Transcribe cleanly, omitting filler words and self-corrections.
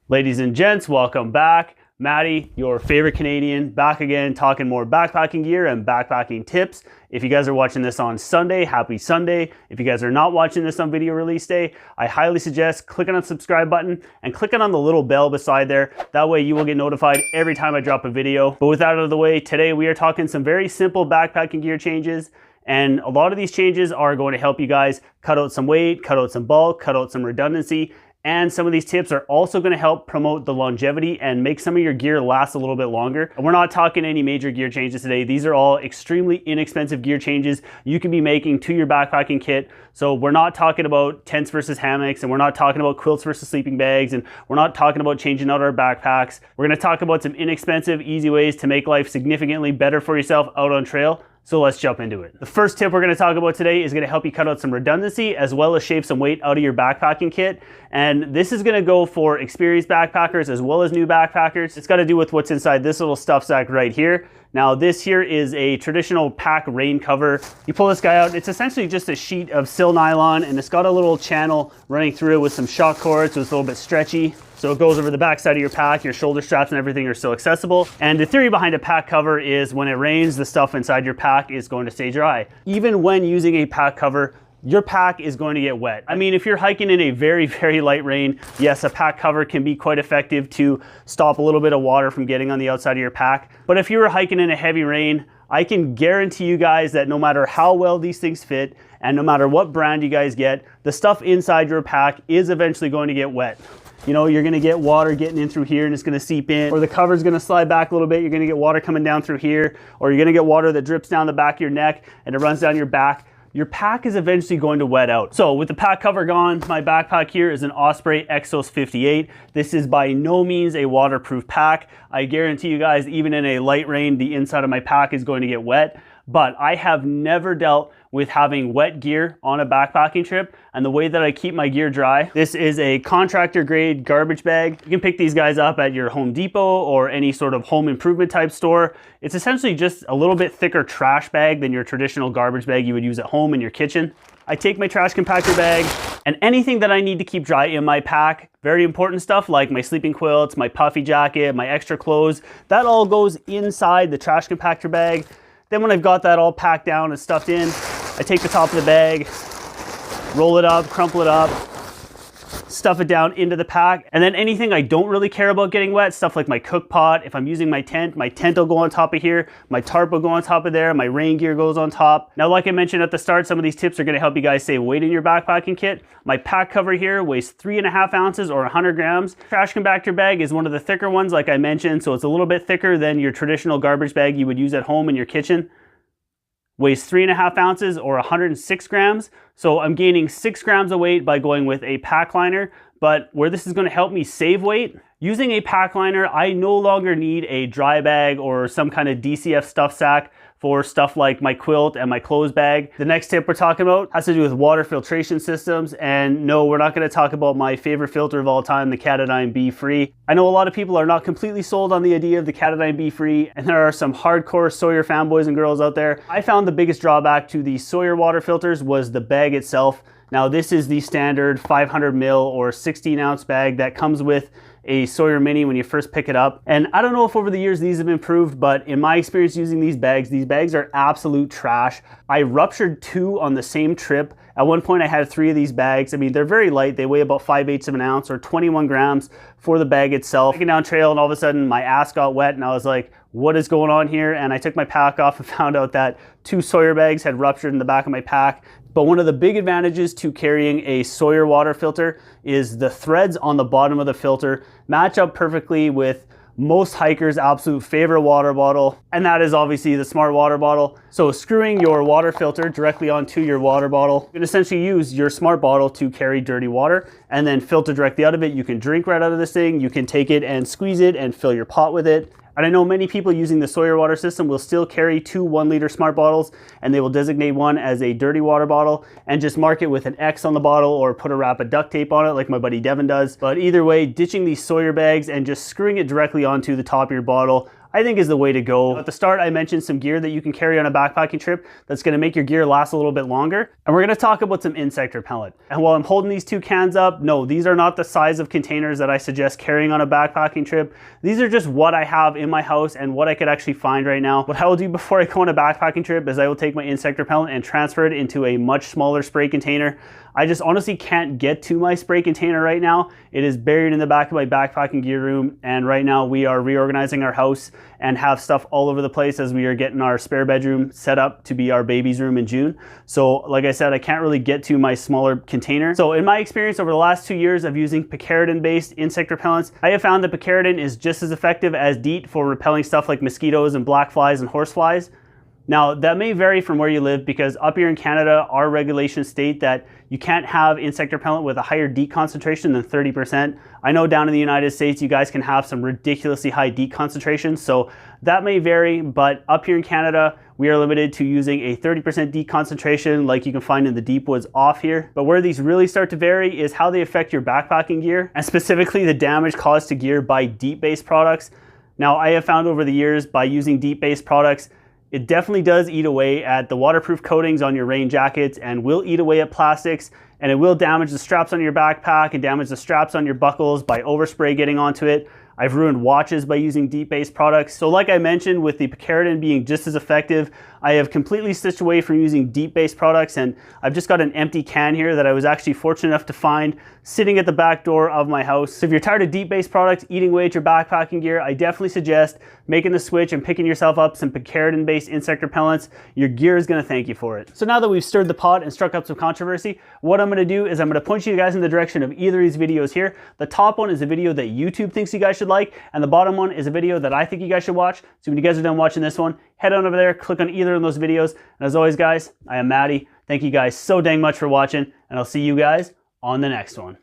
Ladies and gents, welcome back. Matty, your favorite Canadian, back again talking more backpacking gear and backpacking tips. If you guys are watching this on Sunday, happy Sunday. If you guys are not watching this on video release day, I highly suggest clicking on the subscribe button and clicking on the little bell beside there. That way you will get notified every time I drop a video. But with that out of the way, today we are talking some very simple backpacking gear changes. And a lot of these changes are going to help you guys cut out some weight, cut out some bulk, cut out some redundancy. And some of these tips are also going to help promote the longevity and make some of your gear last a little bit longer. And we're not talking any major gear changes today. These are all extremely inexpensive gear changes you can be making to your backpacking kit. So we're not talking about tents versus hammocks, and we're not talking about quilts versus sleeping bags, and we're not talking about changing out our backpacks. We're going to talk about some inexpensive, easy ways to make life significantly better for yourself out on trail. So let's jump into it. The first tip we're going to talk about today is going to help you cut out some redundancy as well as shave some weight out of your backpacking kit. And this is going to go for experienced backpackers as well as new backpackers. It's got to do with what's inside this little stuff sack right here. Now this here is a traditional pack rain cover. You pull this guy out, it's essentially just a sheet of sil nylon, and it's got a little channel running through it with some shock cords, so it's a little bit stretchy. So it goes over the back side of your pack, your shoulder straps and everything are still accessible. And the theory behind a pack cover is when it rains, the stuff inside your pack is going to stay dry. Even when using a pack cover, your pack is going to get wet. I mean, if you're hiking in a very, very light rain, yes, a pack cover can be quite effective to stop a little bit of water from getting on the outside of your pack. But if you were hiking in a heavy rain, I can guarantee you guys that no matter how well these things fit and no matter what brand you guys get, the stuff inside your pack is eventually going to get wet. You know, you're gonna get water getting in through here and it's gonna seep in, or the cover's gonna slide back a little bit, you're gonna get water coming down through here, or you're gonna get water that drips down the back of your neck and it runs down your back. Your pack is eventually going to wet out. So with the pack cover gone, my backpack here is an Osprey Exos 58. This is by no means a waterproof pack. I guarantee you guys, even in a light rain, the inside of my pack is going to get wet. But I have never dealt with having wet gear on a backpacking trip, and the way that I keep my gear dry, this is a contractor grade garbage bag. You can pick these guys up at your Home Depot or any sort of home improvement type store. It's essentially just a little bit thicker trash bag than your traditional garbage bag you would use at home in your kitchen. I take my trash compactor bag and anything that I need to keep dry in my pack, very important stuff like my sleeping quilts, my puffy jacket, my extra clothes, that all goes inside the trash compactor bag. Then when I've got that all packed down and stuffed in, I take the top of the bag, roll it up, crumple it up, stuff it down into the pack. And then anything I don't really care about getting wet, stuff like my cook pot, if I'm using my tent will go on top of here, my tarp will go on top of there, my rain gear goes on top. Now, like I mentioned at the start, some of these tips are gonna help you guys save weight in your backpacking kit. My pack cover here weighs 3.5 ounces or 100 grams. Trash compactor bag is one of the thicker ones, like I mentioned, so it's a little bit thicker than your traditional garbage bag you would use at home in your kitchen. Weighs 3.5 ounces or 106 grams. So I'm gaining 6 grams of weight by going with a pack liner. But where this is going to help me save weight, using a pack liner, I no longer need a dry bag or some kind of DCF stuff sack for stuff like my quilt and my clothes bag. The next tip we're talking about has to do with water filtration systems. And no, we're not going to talk about my favorite filter of all time, the Katadyn Be-Free. I know a lot of people are not completely sold on the idea of the Katadyn Be-Free, and there are some hardcore Sawyer fanboys and girls out there. I found the biggest drawback to the Sawyer water filters was the bag itself. Now this is the standard 500 ml or 16 ounce bag that comes with a Sawyer Mini when you first pick it up. And I don't know if over the years these have improved, but in my experience using these bags are absolute trash. I ruptured 2 on the same trip. At one point I had 3 of these bags. I mean, they're very light. They weigh about 5/8 of an ounce or 21 grams for the bag itself. Hiking down trail and all of a sudden my ass got wet and I was like, what is going on here? And I took my pack off and found out that 2 Sawyer bags had ruptured in the back of my pack. But one of the big advantages to carrying a Sawyer water filter is the threads on the bottom of the filter match up perfectly with most hikers' absolute favorite water bottle, and that is obviously the Smart Water Bottle. So screwing your water filter directly onto your water bottle, you can essentially use your Smart bottle to carry dirty water and then filter directly out of it. You can drink right out of this thing, you can take it and squeeze it and fill your pot with it. And I know many people using the Sawyer water system will still carry 2 1-liter Smart bottles, and they will designate one as a dirty water bottle and just mark it with an X on the bottle or put a wrap of duct tape on it like my buddy Devin does. But either way, ditching these Sawyer bags and just screwing it directly onto the top of your bottle, I think is the way to go. At the start, I mentioned some gear that you can carry on a backpacking trip that's gonna make your gear last a little bit longer. And we're gonna talk about some insect repellent. And while I'm holding these two cans up, no, these are not the size of containers that I suggest carrying on a backpacking trip. These are just what I have in my house and what I could actually find right now. What I will do before I go on a backpacking trip is I will take my insect repellent and transfer it into a much smaller spray container. I just honestly can't get to my spray container right now. It is buried in the back of my backpacking gear room, and right now we are reorganizing our house and have stuff all over the place as we are getting our spare bedroom set up to be our baby's room in June. So like I said, I can't really get to my smaller container. So in my experience over the last 2 years of using picaridin-based insect repellents, I have found that picaridin is just as effective as DEET for repelling stuff like mosquitoes and black flies and horseflies. Now, that may vary from where you live because up here in Canada, our regulations state that you can't have insect repellent with a higher DEET concentration than 30%. I know down in the United States, you guys can have some ridiculously high DEET concentrations, so that may vary, but up here in Canada, we are limited to using a 30% DEET concentration like you can find in the deep woods off here. But where these really start to vary is how they affect your backpacking gear, and specifically the damage caused to gear by DEET-based products. Now, I have found over the years by using DEET-based products, it definitely does eat away at the waterproof coatings on your rain jackets and will eat away at plastics, and it will damage the straps on your backpack and damage the straps on your buckles by overspray getting onto it. I've ruined watches by using DEET-based products. So like I mentioned, with the picaridin being just as effective, I have completely stitched away from using DEET-based products, and I've just got an empty can here that I was actually fortunate enough to find sitting at the back door of my house. So if you're tired of DEET-based products eating away at your backpacking gear, I definitely suggest making the switch and picking yourself up some picaridin-based insect repellents. Your gear is gonna thank you for it. So now that we've stirred the pot and struck up some controversy, what I'm gonna do is I'm gonna point you guys in the direction of either of these videos here. The top one is a video that YouTube thinks you guys should like, and the bottom one is a video that I think you guys should watch. So when you guys are done watching this one, head on over there, click on either of those videos. And as always, guys, I am Matty. Thank you guys so dang much for watching, and I'll see you guys on the next one.